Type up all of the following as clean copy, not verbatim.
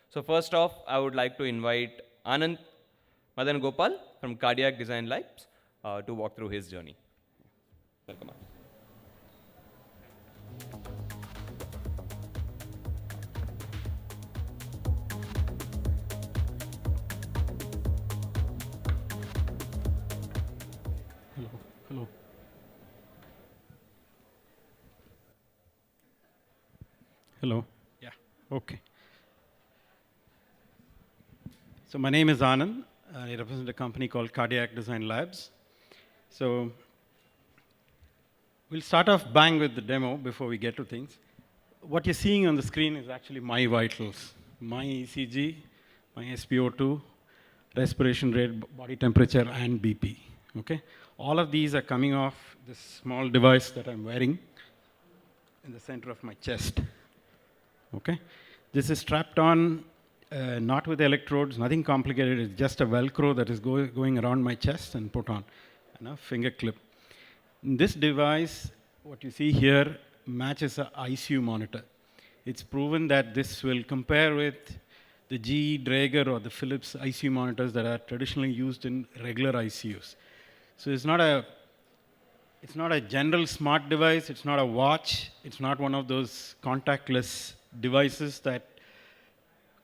So first off, I would like to invite Anand Madanagopal from Cardiac Design Labs to walk through his journey. Welcome, Anand. Hello. Hello. Hello. Yeah. Okay. So my name is Anand. I represent a company called Cardiac Design Labs. So we'll start off bang with the demo before we get to things. What you're seeing on the screen is actually my vitals, my ECG, my SpO2, respiration rate, body temperature, and BP. Okay. All of these are coming off this small device that I'm wearing in the center of my chest. Okay. This is strapped on, not with electrodes, nothing complicated. It's just a Velcro that is going around my chest and put on, and a finger clip. In this device, what you see here matches an ICU monitor. It's proven that this will compare with the GE Draeger or the Philips ICU monitors that are traditionally used in regular ICUs. So it's not a general smart device, it's not a watch, it's not one of those contactless devices that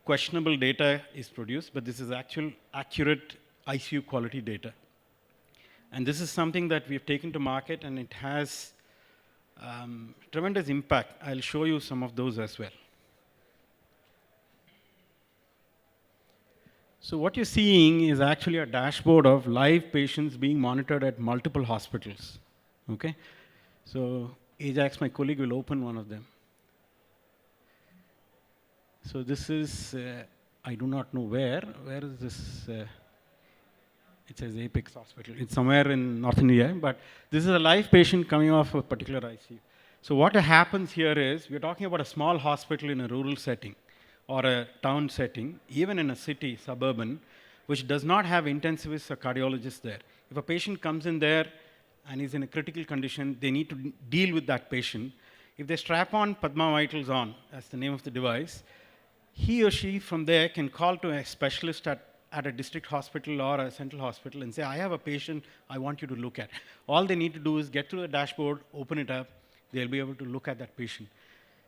questionable data is produced, but this is actual accurate ICU quality data. And this is something that we've taken to market, and it has tremendous impact. I'll show you some of those as well. So what you're seeing is actually a dashboard of live patients being monitored at multiple hospitals. Okay? So Ajax, my colleague, will open one of them. So this is, I do not know where is this? It says Apex Hospital. It's somewhere in North India, but this is a live patient coming off a particular ICU. So what happens here is, we're talking about a small hospital in a rural setting or a town setting, even in a city, suburban, which does not have intensivists or cardiologists there. If a patient comes in there and is in a critical condition, they need to deal with that patient. If they strap on Padma Vitals on, that's the name of the device, he or she from there can call to a specialist at a district hospital or a central hospital and say, I have a patient I want you to look at. All they need to do is get to the dashboard, open it up, they'll be able to look at that patient.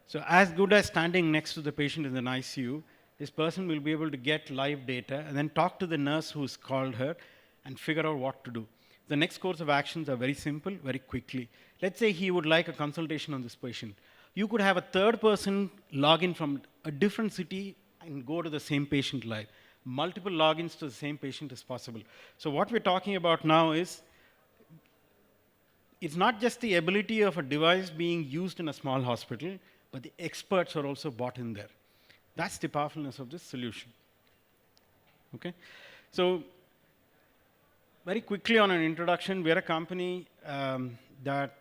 So as good as standing next to the patient in an ICU, this person will be able to get live data and then talk to the nurse who's called her and figure out what to do. The next course of actions are very simple, very quickly. Let's say he would like a consultation on this patient. You could have a third person log in from a different city and go to the same patient live. Multiple logins to the same patient is possible. So what we're talking about now is, it's not just the ability of a device being used in a small hospital, but the experts are also bought in there. That's the powerfulness of this solution. Okay? So very quickly on an introduction, we're a company that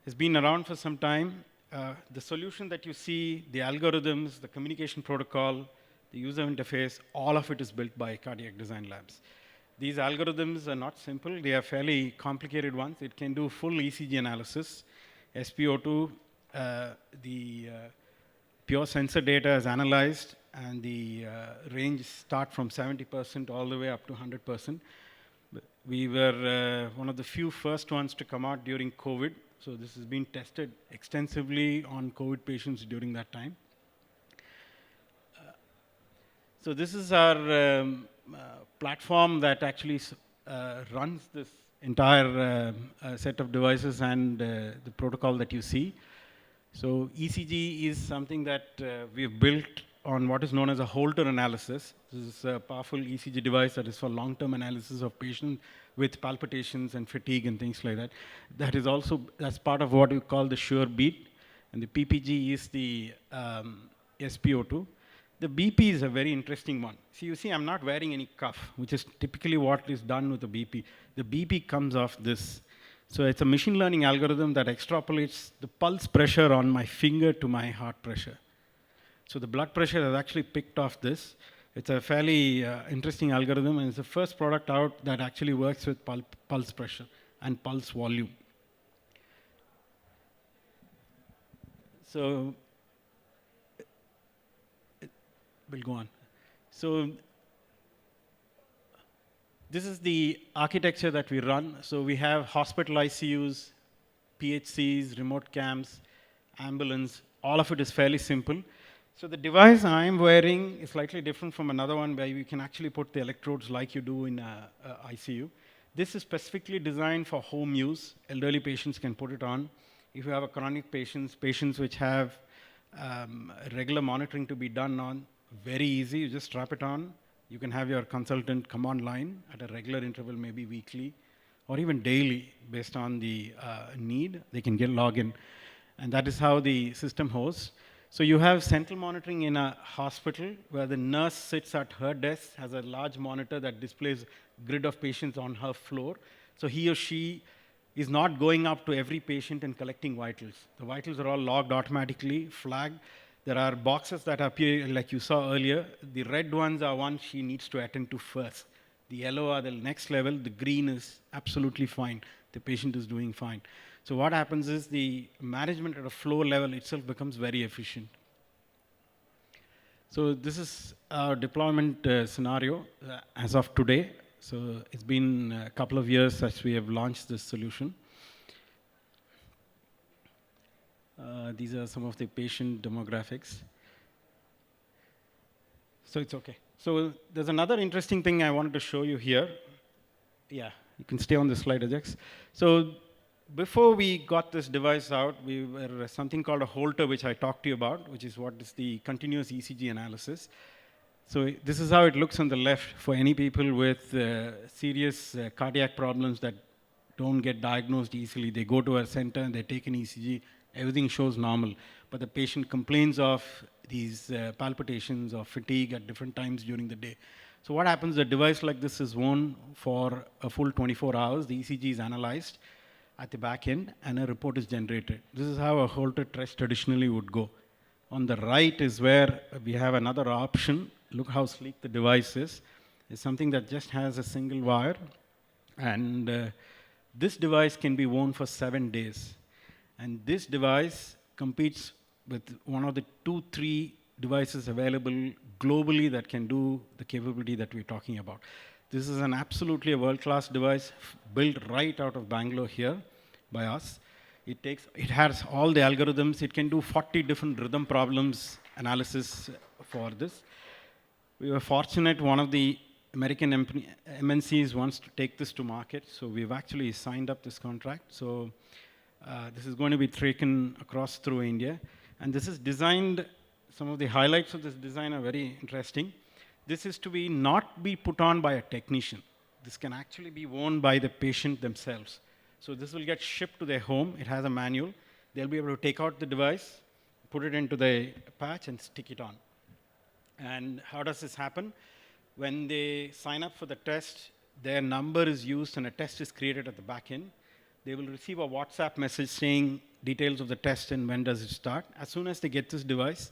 has been around for some time. The solution that you see, the algorithms, the communication protocol, the user interface, all of it is built by Cardiac Design Labs. These algorithms are not simple. They are fairly complicated ones. It can do full ECG analysis, SpO2, the pure sensor data is analyzed, and the range start from 70% all the way up to 100%. We were one of the few first ones to come out during COVID. So this has been tested extensively on COVID patients during that time. So this is our platform that actually runs this entire set of devices and the protocol that you see. So ECG is something that we've built on what is known as a Holter analysis. This is a powerful ECG device that is for long-term analysis of patients with palpitations and fatigue and things like that. That is also, that's part of what we call the sure beat. And the PPG is the SpO2. The BP is a very interesting one. See, you see, I'm not wearing any cuff, which is typically what is done with the BP. The BP comes off this. So it's a machine learning algorithm that extrapolates the pulse pressure on my finger to my heart pressure. So the blood pressure has actually picked off this. It's a fairly interesting algorithm, and it's the first product out that actually works with pulse pressure and pulse volume. So we'll go on. So this is the architecture that we run. So we have hospital ICUs, PHCs, remote cams, ambulance. All of it is fairly simple. So the device I'm wearing is slightly different from another one where you can actually put the electrodes like you do in ICU. This is specifically designed for home use. Elderly patients can put it on. If you have a chronic patients which have regular monitoring to be done on, very easy. You just strap it on. You can have your consultant come online at a regular interval, maybe weekly, or even daily, based on the need. They can get login. And that is how the system hosts. So you have central monitoring in a hospital where the nurse sits at her desk, has a large monitor that displays grid of patients on her floor. So he or she is not going up to every patient and collecting vitals. The vitals are all logged automatically, flagged. There are boxes that appear like you saw earlier. The red ones are ones she needs to attend to first. The yellow are the next level. The green is absolutely fine. The patient is doing fine. So what happens is the management at a floor level itself becomes very efficient. So this is our deployment scenario as of today. So it's been a couple of years since we have launched this solution. These are some of the patient demographics. So it's okay. So there's another interesting thing I wanted to show you here. Yeah, you can stay on the slide, Ajax. So before we got this device out, we were something called a Holter, which I talked to you about, which is what is the continuous ECG analysis. So this is how it looks on the left for any people with serious cardiac problems that don't get diagnosed easily. They go to a center and they take an ECG, everything shows normal. But the patient complains of these palpitations or fatigue at different times during the day. So what happens, a device like this is worn for a full 24 hours. The ECG is analyzed at the back end and a report is generated. This is how a Holter test traditionally would go. On the right is where we have another option. Look how sleek the device is. It's something that just has a single wire. And this device can be worn for 7 days. And this device competes with one of the 2-3 devices available globally that can do the capability that we're talking about. This is an absolutely a world-class device built right out of Bangalore here by us. It has all the algorithms. It can do 40 different rhythm problems analysis for this. We were fortunate, one of the American MNCs wants to take this to market, so we've actually signed up this contract. So this is going to be taken across through India. And this is designed, some of the highlights of this design are very interesting. This is to be not be put on by a technician. This can actually be worn by the patient themselves. So this will get shipped to their home. It has a manual. They'll be able to take out the device, put it into the patch and stick it on. And how does this happen? When they sign up for the test, their number is used and a test is created at the back end. They will receive a WhatsApp message saying details of the test and when does it start. As soon as they get this device,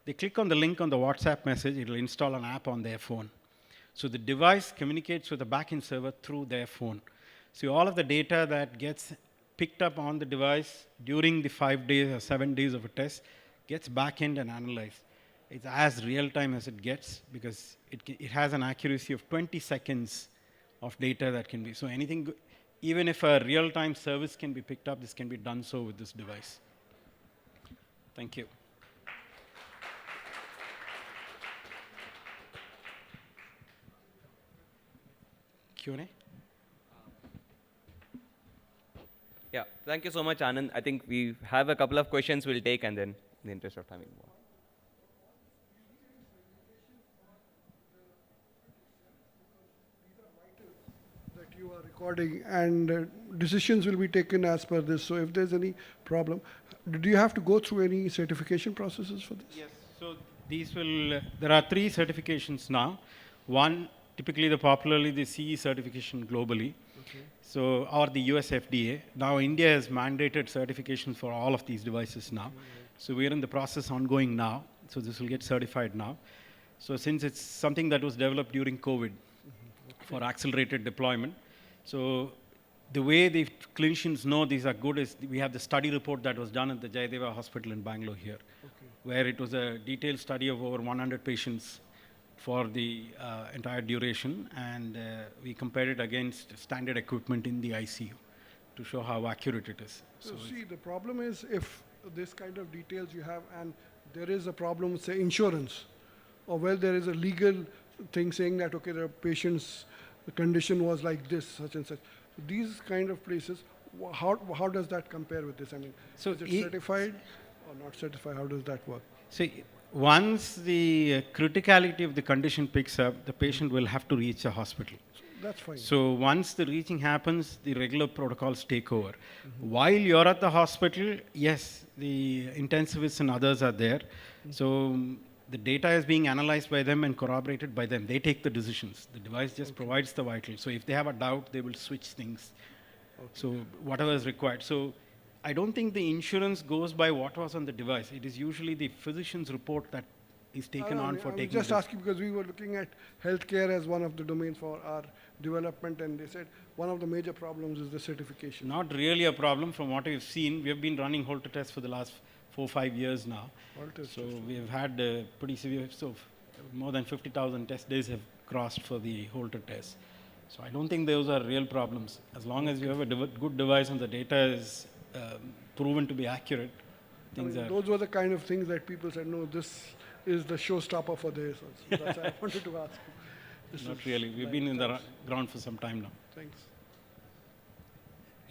they click on the link on the WhatsApp message, it will install an app on their phone. So the device communicates with the backend server through their phone. So all of the data that gets picked up on the device during the 5 days or 7 days of a test gets backend and analyzed. It's as real time as it gets because it has an accuracy of 20 seconds of data that can be. So anything, even if a real-time service can be picked up, this can be done so with this device. Thank you. Q&A? Yeah, thank you so much, Anand. I think we have a couple of questions we'll take and then, in the interest of time, we'll move on. That you are recording and decisions will be taken as per this. So if there's any problem, do you have to go through any certification processes for this? Yes. So these will, there are 3 certifications now. One, typically popularly the CE certification globally. Okay. So, or the US FDA. Now India has mandated certifications for all of these devices now. So we are in the process ongoing now. So this will get certified now. So since it's something that was developed during COVID for accelerated deployment. So the way the clinicians know these are good is we have the study report that was done at the Jayadeva Hospital in Bangalore here, where it was a detailed study of over 100 patients for the entire duration, and we compared it against standard equipment in the ICU to show how accurate it is. So see, the problem is if this kind of details you have and there is a problem with, say, insurance, or where there is a legal thing saying that, okay, the patient's condition was like this, such and such. So these kind of places, how does that compare with this? I mean, So is it certified or not certified? How does that work? See, once the criticality of the condition picks up, the patient will have to reach a hospital. That's fine. So once the reaching happens, the regular protocols take over. While you're at the hospital, yes, the intensivists and others are there. So the data is being analyzed by them and corroborated by them. They take the decisions. The device just provides the vitals. So if they have a doubt, they will switch things. So whatever is required. So I don't think the insurance goes by what was on the device. It is usually the physician's report that is taken on for I'm taking just this. asking because we were looking at healthcare as one of the domains for our development, and they said one of the major problems is the certification. Not really a problem from what we've seen. We have been running Holter tests for the last 4 or 5 years now. Holter So test. we have had pretty severe, so more than 50,000 test days have crossed for the Holter test. So I don't think those are real problems. As long as you have a good device and the data is proven to be accurate, things are... Those were the kind of things that people said, no, this is the showstopper for this. So that's why I wanted to ask you. This Not is really. We've like been in the that. ground for some time now. Thanks.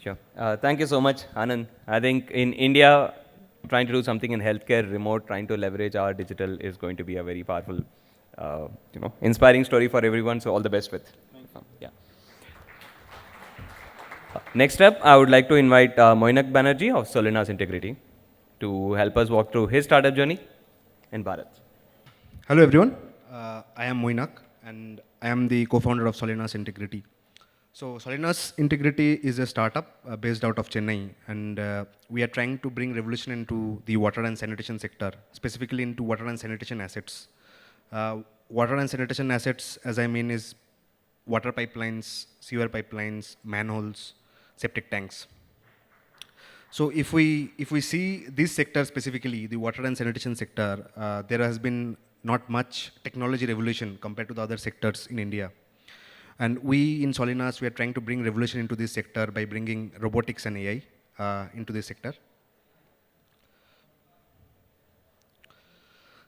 Sure. Thank you so much, Anand. I think in India, trying to do something in healthcare remote, trying to leverage our digital is going to be a very powerful, inspiring story for everyone. So all the best with. Yeah. Next up, I would like to invite Moinak Banerjee of Solinas Integrity to help us walk through his startup journey in Bharat. Hello everyone, I am Moinak and I am the co-founder of Solinas Integrity. So Solinas Integrity is a startup based out of Chennai, and we are trying to bring revolution into the water and sanitation sector, specifically into water and sanitation assets. Water and sanitation assets, as I mean, is water pipelines, sewer pipelines, manholes, septic tanks. So if we see this sector specifically, the water and sanitation sector, there has been not much technology revolution compared to the other sectors in India. And we in Solinas, we are trying to bring revolution into this sector by bringing robotics and AI into this sector.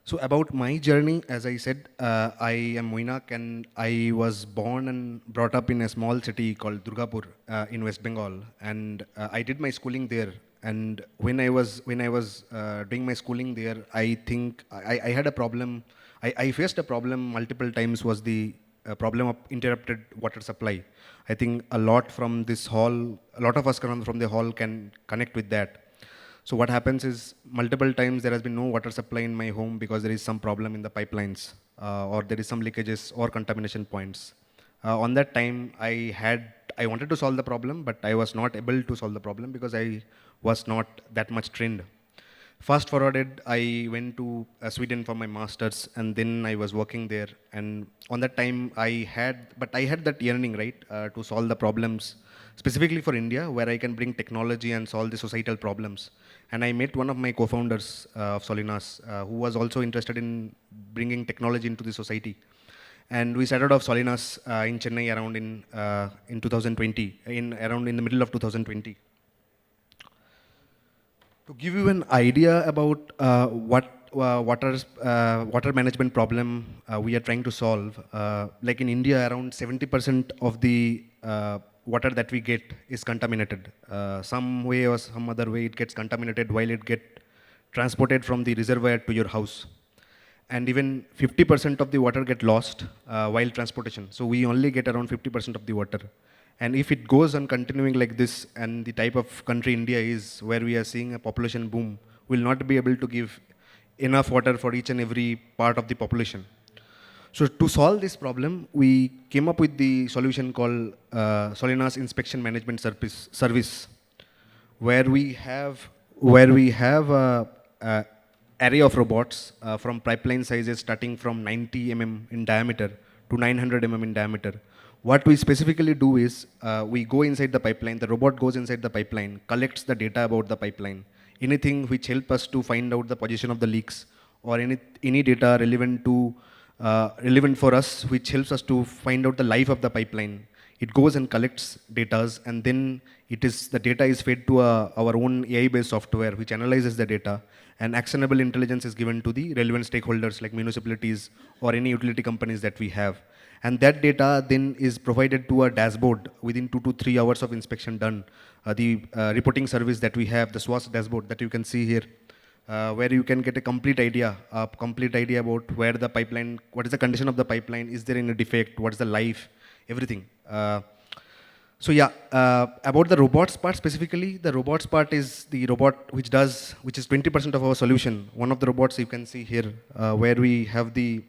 So about my journey, as I said, I am Moinak and I was born and brought up in a small city called Durgapur in West Bengal, and I did my schooling there. And when I was doing my schooling there, I think I had a problem. I faced a problem multiple times. Was the problem of interrupted water supply. I think a lot from this hall, a lot of us from the hall can connect with that. So what happens is multiple times there has been no water supply in my home because there is some problem in the pipelines or there is some leakages or contamination points. On that time, I wanted to solve the problem, but I was not able to solve the problem because I was not that much trained. Fast forwarded, I went to Sweden for my master's, and then I was working there. And on that time, I had that yearning, right, to solve the problems, specifically for India, where I can bring technology and solve the societal problems. And I met one of my co-founders of Solinas, who was also interested in bringing technology into the society. And we started off Solinas in Chennai around in 2020, around in the middle of 2020. To give you an idea about what water management problem we are trying to solve, like in India, around 70% of the water that we get is contaminated. Some way or some other way it gets contaminated while it gets transported from the reservoir to your house. And even 50% of the water get lost while transportation. So we only get around 50% of the water. And if it goes on continuing like this, and the type of country India is, where we are seeing a population boom, we'll not be able to give enough water for each and every part of the population. So to solve this problem, we came up with the solution called Solinas Inspection Management Service, where we have a array of robots from pipeline sizes starting from 90 mm in diameter to 900 mm in diameter. What we specifically do is we go inside the pipeline, the robot goes inside the pipeline, collects the data about the pipeline, anything which help us to find out the position of the leaks or any data relevant to relevant for us, which helps us to find out the life of the pipeline. It goes and collects data, and then the data is fed to our own AI-based software, which analyzes the data, and actionable intelligence is given to the relevant stakeholders like municipalities or any utility companies that we have. And that data then is provided to a dashboard within 2 to 3 hours of inspection done. The reporting service that we have, the SWAS dashboard that you can see here, where you can get a complete idea about where the pipeline, what is the condition of the pipeline, is there any defect, what is the life, everything. So yeah, about the robots part specifically, the robots part is the robot which is 20% of our solution. One of the robots you can see here, where we have the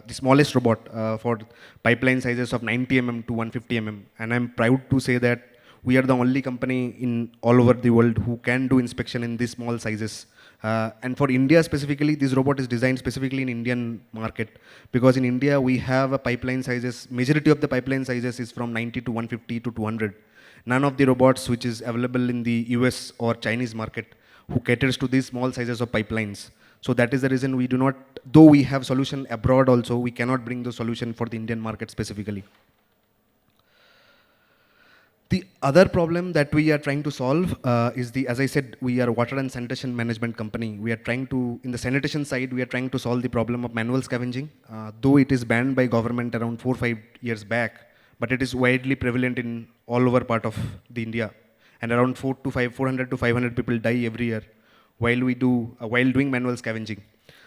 smallest robot for pipeline sizes of 90 mm to 150 mm. And I'm proud to say that we are the only company in all over the world who can do inspection in these small sizes. And for India specifically, this robot is designed specifically in Indian market, because in India we have a pipeline sizes, majority of the pipeline sizes is from 90 to 150 to 200. None of the robots which is available in the US or Chinese market who caters to these small sizes of pipelines. So that is the reason we do not, though we have solution abroad also, we cannot bring the solution for the Indian market specifically. The other problem that we are trying to solve is as I said, we are a water and sanitation management company. We are trying to, in the sanitation side, we are trying to solve the problem of manual scavenging. Though it is banned by government around 4 or 5 years back, but it is widely prevalent in all over part of the India. And around 400 to 500 people die every year while doing manual scavenging.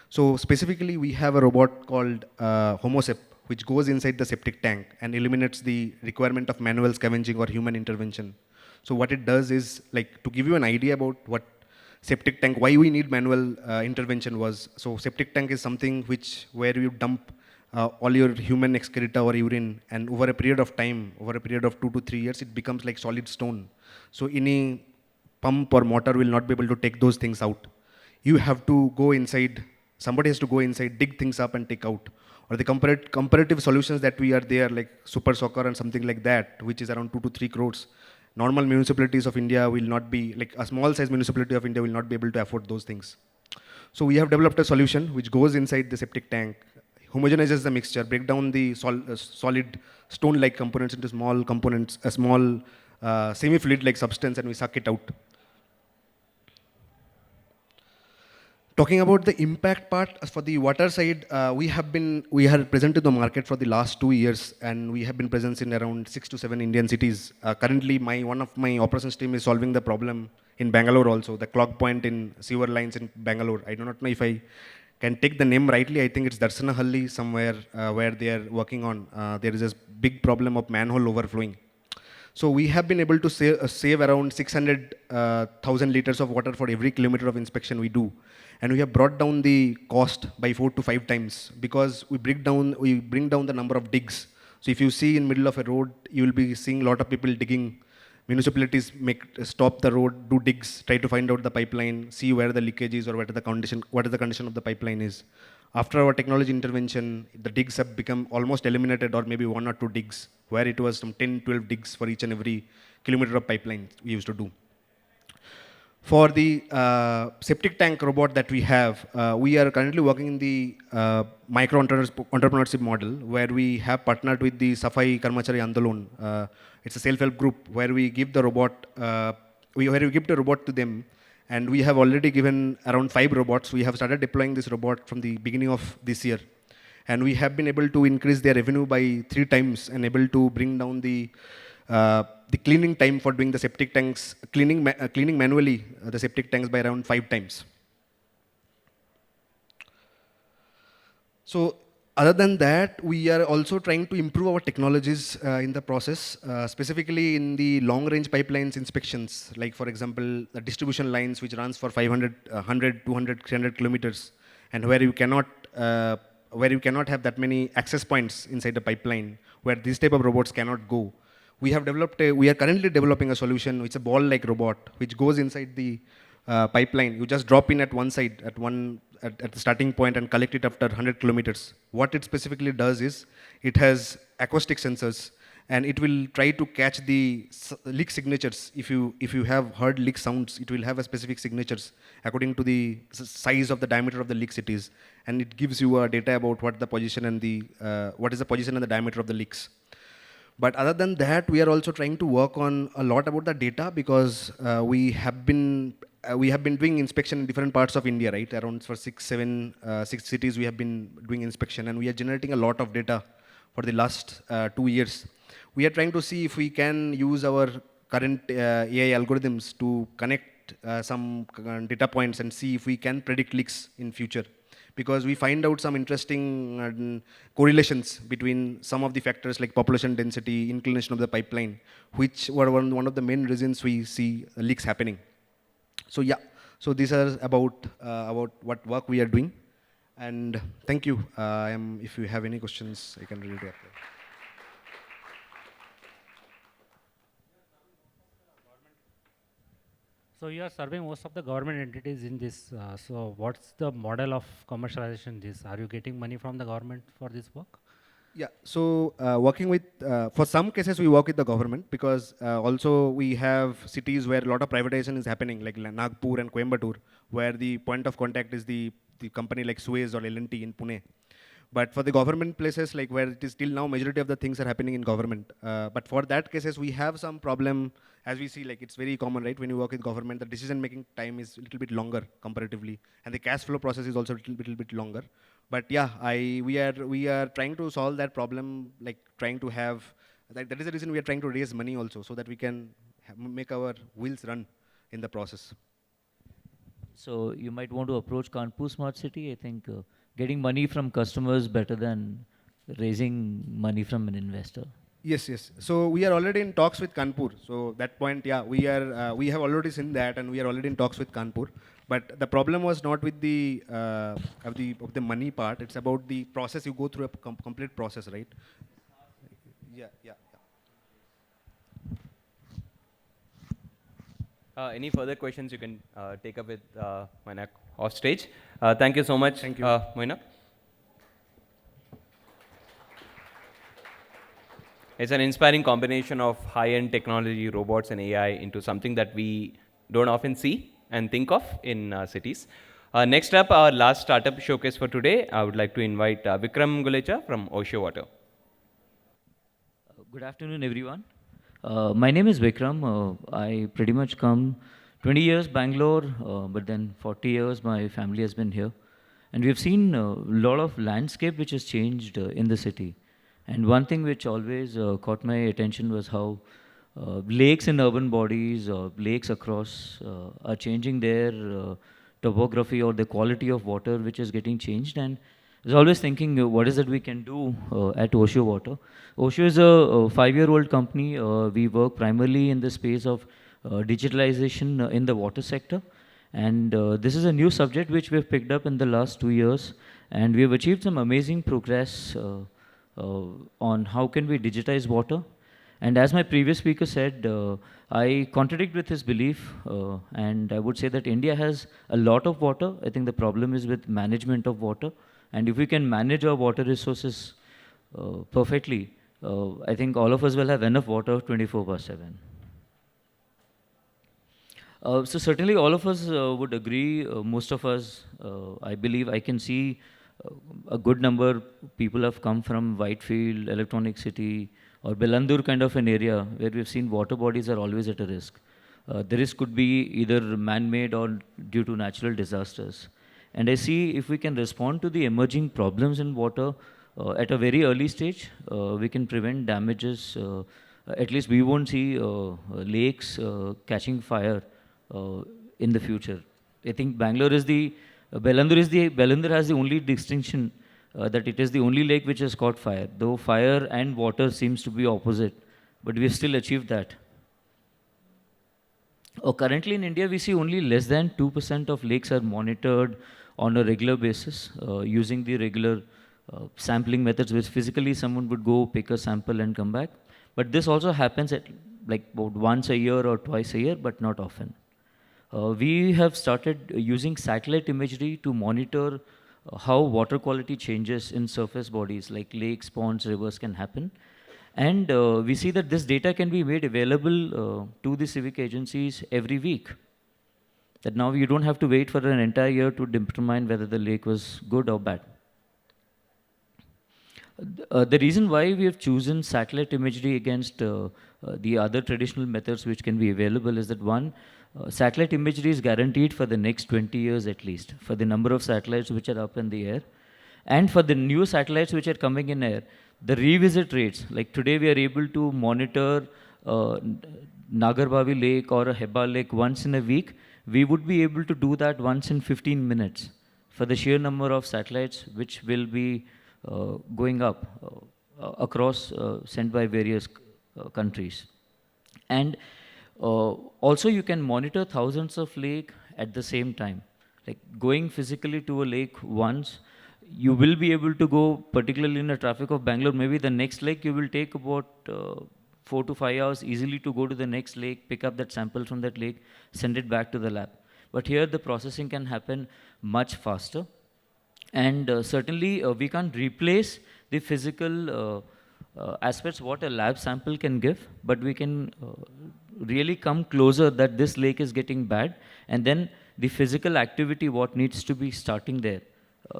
So specifically, we have a robot called Homosep, which goes inside the septic tank and eliminates the requirement of manual scavenging or human intervention. So what it does is, like, to give you an idea about what septic tank, why we need manual intervention was, so septic tank is something where you dump all your human excreta or urine, and over a period of time, over a period of 2 to 3 years, it becomes like solid stone. So any pump or motor will not be able to take those things out. You have to go inside, somebody has to go inside, dig things up and take out. Or the comparative solutions that we are there, like Super Soccer and something like that, which is around 2 to 3 crores. Normal municipalities of India will not be, like a small size municipality of India will not be able to afford those things. So we have developed a solution which goes inside the septic tank, homogenizes the mixture, break down the solid stone-like components into small components, a small semi-fluid-like substance, and we suck it out. Talking about the impact part, for the water side, we have present in the market for the last 2 years, and we have been present in around 6 to 7 Indian cities. Currently, one of my operations team is solving the problem in Bangalore also, the clog point in sewer lines in Bangalore. I do not know if I can take the name rightly. I think it's Darsanahalli somewhere where they are working on. There is a big problem of manhole overflowing. So we have been able to save around 600,000 liters of water for every kilometer of inspection we do. And we have brought down the cost by 4 to 5 times, because we bring down the number of digs. So if you see in middle of a road, you will be seeing a lot of people digging. Municipalities stop the road, do digs, try to find out the pipeline, see where the leakage is or what is the condition of the pipeline is. After our technology intervention, the digs have become almost eliminated, or maybe 1 or 2 digs, where it was some 10, 12 digs for each and every kilometer of pipeline we used to do. For the septic tank robot that we have, we are currently working in the micro-entrepreneurship model, where we have partnered with the Safai Karmachari Andolon. It's a self-help group where we give the robot, to them, and we have already given around 5 robots. We have started deploying this robot from the beginning of this year, and we have been able to increase their revenue by 3 times and able to bring down the cleaning time for doing the septic tanks, cleaning manually the septic tanks by around 5 times. So other than that, we are also trying to improve our technologies in the process, specifically in the long-range pipelines inspections, like for example, the distribution lines which runs for 500, 100, 200, 300 kilometers, and where you cannot have that many access points inside the pipeline, where these type of robots cannot go. We are currently developing a solution which is a ball-like robot which goes inside the pipeline. You just drop in at one side, at the starting point, and collect it after 100 kilometers. What it specifically does is, it has acoustic sensors, and it will try to catch the leak signatures. If you have heard leak sounds, it will have a specific signatures according to the size of the diameter of the leaks it is, and it gives you data about what the position and the what is the position and the diameter of the leaks. But other than that, we are also trying to work on a lot about the data, because we have been doing inspection in different parts of India, right? Around for 6 cities we have been doing inspection, and we are generating a lot of data for the last 2 years. We are trying to see if we can use our current AI algorithms to connect some data points and see if we can predict leaks in future. Because we find out some interesting correlations between some of the factors like population density, inclination of the pipeline, which were one of the main reasons we see leaks happening. So yeah, so these are about what work we are doing. And thank you. If you have any questions, I can read it. So you are serving most of the government entities in this. So what's the model of commercialization this? Are you getting money from the government for this work? Yeah, so working with, for some cases we work with the government, because also we have cities where a lot of privatization is happening, like Nagpur and Coimbatore, where the point of contact is the company like Suez or L&T in Pune. But for the government places, like where it is still now, majority of the things are happening in government. But for that cases, we have some problem, as we see, like it's very common, right? When you work with government, the decision-making time is a little bit longer comparatively, and the cash flow process is also a little bit longer. But yeah, we are trying to solve that problem, like trying to have, that is the reason we are trying to raise money also, so that we can make our wheels run in the process. So you might want to approach Kanpur Smart City. I think getting money from customers better than raising money from an investor. Yes, yes. So we are already in talks with Kanpur. So that point, yeah, we have already seen that, and we are already in talks with Kanpur. But the problem was not with the of the money part. It's about the process. You go through a complete process, right? Yeah, yeah. Any further questions you can take up with Moinak off stage. Thank you so much, Thank you. Moinak. It's an inspiring combination of high-end technology, robots and AI into something that we don't often see and think of in cities. Next up, our last startup showcase for today, I would like to invite Vikram Gulecha from Oceo Water. Good afternoon, everyone. My name is Vikram. I pretty much come 20 years Bangalore, but then 40 years my family has been here. And we have seen a lot of landscape which has changed in the city. And one thing which always caught my attention was how lakes in urban bodies, lakes across are changing their topography or the quality of water which is getting changed. And I was always thinking, what is it we can do at Oceo Water? Oceo is a 5-year-old company. We work primarily in the space of digitalization in the water sector. And this is a new subject which we have picked up in the last 2 years. And we have achieved some amazing progress on how can we digitize water. And as my previous speaker said, I contradict with his belief, and I would say that India has a lot of water. I think the problem is with management of water. And if we can manage our water resources perfectly, I think all of us will have enough water 24/7. So certainly all of us would agree, most of us, I believe I can see a good number people have come from Whitefield, Electronic City, or Belandur kind of an area where we've seen water bodies are always at a risk. The risk could be either man-made or due to natural disasters. And I see if we can respond to the emerging problems in water at a very early stage, we can prevent damages. At least we won't see lakes catching fire in the future. I think Bangalore is Belandur has the only distinction that it is the only lake which has caught fire. Though fire and water seems to be opposite, but we have still achieved that. Currently in India, we see only less than 2% of lakes are monitored on a regular basis using the regular sampling methods, which physically someone would go pick a sample and come back. But this also happens at like about once a year or twice a year, but not often. We have started using satellite imagery to monitor how water quality changes in surface bodies like lakes, ponds, rivers can happen. And we see that this data can be made available to the civic agencies every week. That now you don't have to wait for an entire year to determine whether the lake was good or bad. The reason why we have chosen satellite imagery against the other traditional methods which can be available is that one, satellite imagery is guaranteed for the next 20 years at least, for the number of satellites which are up in the air. And for the new satellites which are coming in air, the revisit rates, like today we are able to monitor Nagarbavi Lake or a Heba Lake once in a week, we would be able to do that once in 15 minutes for the sheer number of satellites which will be going up across, sent by various countries. And also you can monitor thousands of lake at the same time. Like going physically to a lake once, you will be able to go, particularly in the traffic of Bangalore, maybe the next lake you will take about 4 to 5 hours easily to go to the next lake, pick up that sample from that lake, send it back to the lab. But here the processing can happen much faster. And certainly we can't replace the physical aspects what a lab sample can give, but we can really come closer that this lake is getting bad, and then the physical activity what needs to be starting there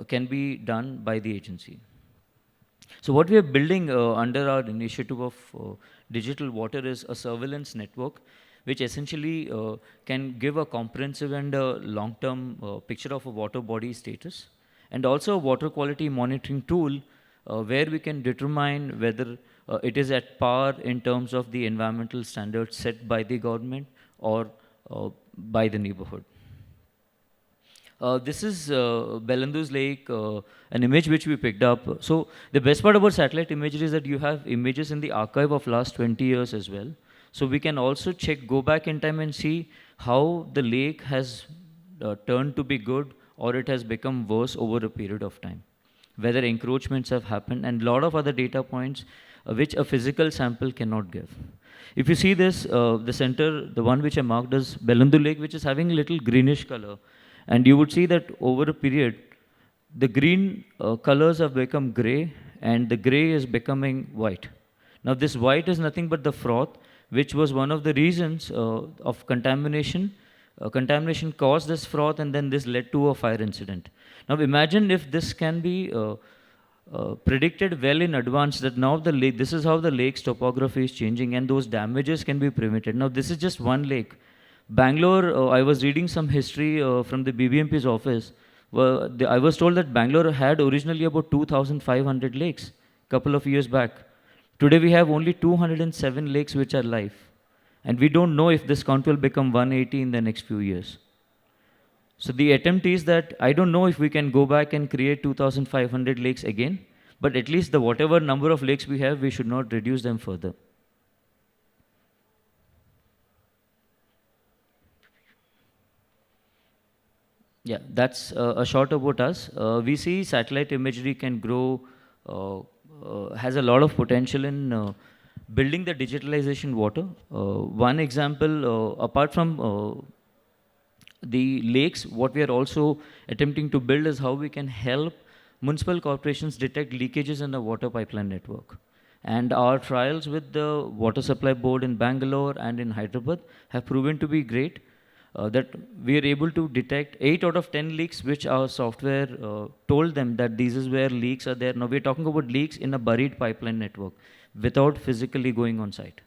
can be done by the agency. So what we are building under our initiative of digital water is a surveillance network which essentially can give a comprehensive and long-term picture of a water body status, and also a water quality monitoring tool where we can determine whether it is at par in terms of the environmental standards set by the government or by the neighborhood. This is Belandu's Lake, an image which we picked up. So the best part about satellite imagery is that you have images in the archive of last 20 years as well. So we can also check, go back in time and see how the lake has turned to be good or it has become worse over a period of time. Whether encroachments have happened and a lot of other data points which a physical sample cannot give. If you see this, the center, the one which I marked as Belandu Lake, which is having a little greenish color, and you would see that over a period, the green colors have become gray and the gray is becoming white. Now this white is nothing but the froth, which was one of the reasons of contamination. Contamination caused this froth and then this led to a fire incident. Now imagine if this can be predicted well in advance, that now the lake, this is how the lake's topography is changing and those damages can be prevented. Now this is just one lake. Bangalore, I was reading some history from the BBMP's office. I was told that Bangalore had originally about 2,500 lakes a couple of years back. Today we have only 207 lakes which are live. And we don't know if this count will become 180 in the next few years. So the attempt is that I don't know if we can go back and create 2,500 lakes again, but at least the whatever number of lakes we have, we should not reduce them further. Yeah, that's a short about us. We see satellite imagery can grow, has a lot of potential in building the digitalization water. One example, apart from the lakes, what we are also attempting to build is how we can help municipal corporations detect leakages in the water pipeline network. And our trials with the water supply board in Bangalore and in Hyderabad have proven to be great. That we are able to detect 8 out of 10 leaks which our software told them that this is where leaks are there. Now we're talking about leaks in a buried pipeline network without physically going on site.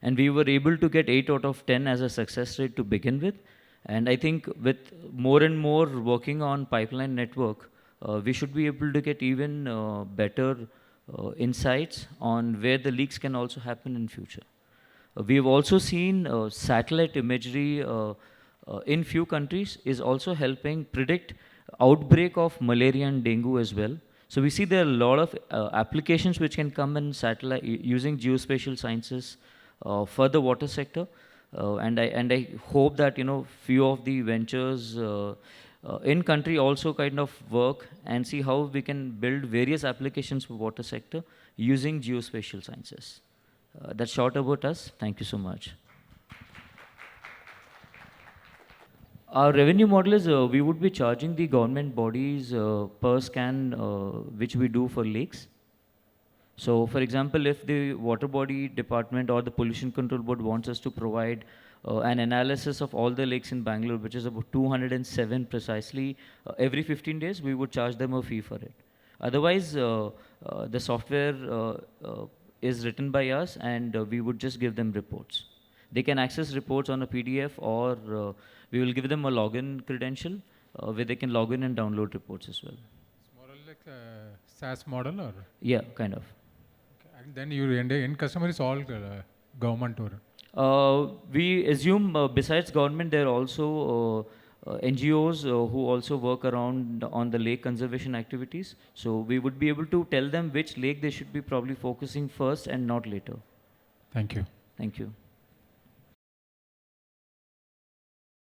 And we were able to get 8 out of 10 as a success rate to begin with. And I think with more and more working on pipeline network, we should be able to get even better insights on where the leaks can also happen in future. We've also seen satellite imagery in few countries is also helping predict outbreak of malaria and dengue as well. So we see there are a lot of applications which can come in satellite using geospatial sciences for the water sector. And I hope that few of the ventures in country also kind of work and see how we can build various applications for water sector using geospatial sciences. That's short about us. Thank you so much. Our revenue model is we would be charging the government bodies per scan which we do for lakes. So, for example, if the water body department or the pollution control board wants us to provide an analysis of all the lakes in Bangalore, which is about 207 precisely, every 15 days, we would charge them a fee for it. Otherwise, the software is written by us, and we would just give them reports. They can access reports on a PDF, or we will give them a login credential where they can log in and download reports as well. It's more or less like a SaaS model, or? Yeah, kind of. Okay. And then your end customer is all government, or? We assume besides government, there are also NGOs who also work around on the lake conservation activities. So we would be able to tell them which lake they should be probably focusing first and not later. Thank you. Thank you.